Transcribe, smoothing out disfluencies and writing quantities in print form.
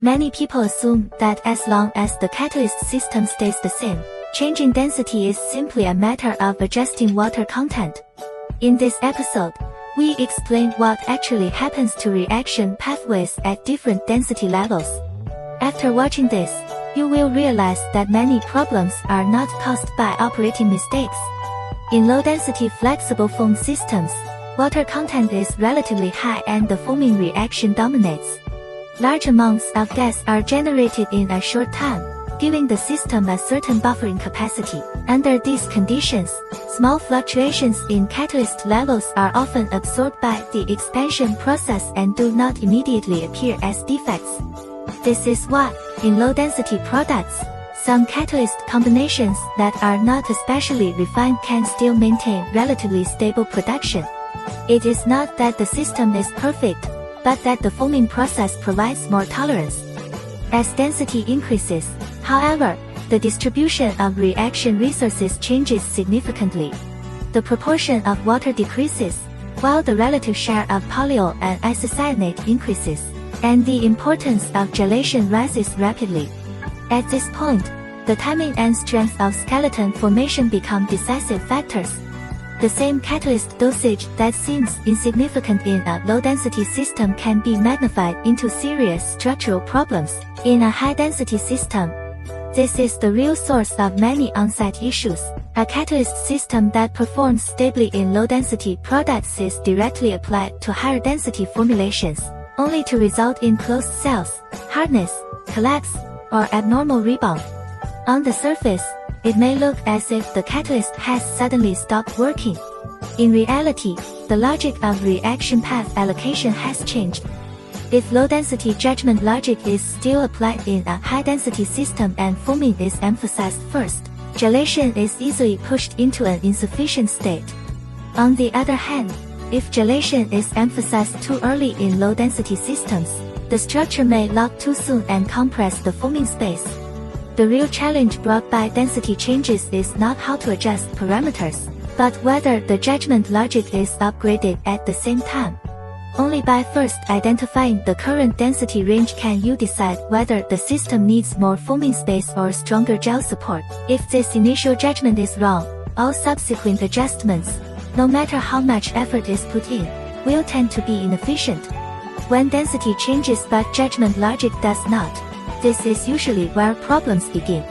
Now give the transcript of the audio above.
Many people assume that as long as the catalyst system stays the same, changing density is simply a matter of adjusting water content. In this episode, we explain what actually happens to reaction pathways at different density levels. After watching this, you will realize that many problems are not caused by operating mistakes. In low-density flexible foam systems, water content is relatively high and the foaming reaction dominates. Large amounts of gas are generated in a short time, giving the system a certain buffering capacity. Under these conditions, small fluctuations in catalyst levels are often absorbed by the expansion process and do not immediately appear as defects. This is why, in low-density products, some catalyst combinations that are not especially refined can still maintain relatively stable production. It is not that the system is perfect, but that the foaming process provides more tolerance. As density increases, however, the distribution of reaction resources changes significantly. The proportion of water decreases, while the relative share of polyol and isocyanate increases, and the importance of gelation rises rapidly. At this point, the timing and strength of skeleton formation become decisive factors. The same catalyst dosage that seems insignificant in a low-density system can be magnified into serious structural problems in a high-density system. This is the real source of many on-site issues. A catalyst system that performs stably in low-density products is directly applied to higher-density formulations, only to result in closed cells, hardness, collapse, or abnormal rebound. On the surface, it may look as if the catalyst has suddenly stopped working. In reality, the logic of reaction path allocation has changed. If low-density judgment logic is still applied in a high-density system and foaming is emphasized first, gelation is easily pushed into an insufficient state. On the other hand, if gelation is emphasized too early in low-density systems, the structure may lock too soon and compress the foaming space. The real challenge brought by density changes is not how to adjust parameters, but whether the judgment logic is upgraded at the same time. Only by first identifying the current density range can you decide whether the system needs more foaming space or stronger gel support. If this initial judgment is wrong, all subsequent adjustments, no matter how much effort is put in, will tend to be inefficient. When density changes but judgment logic does not, this is usually where problems begin.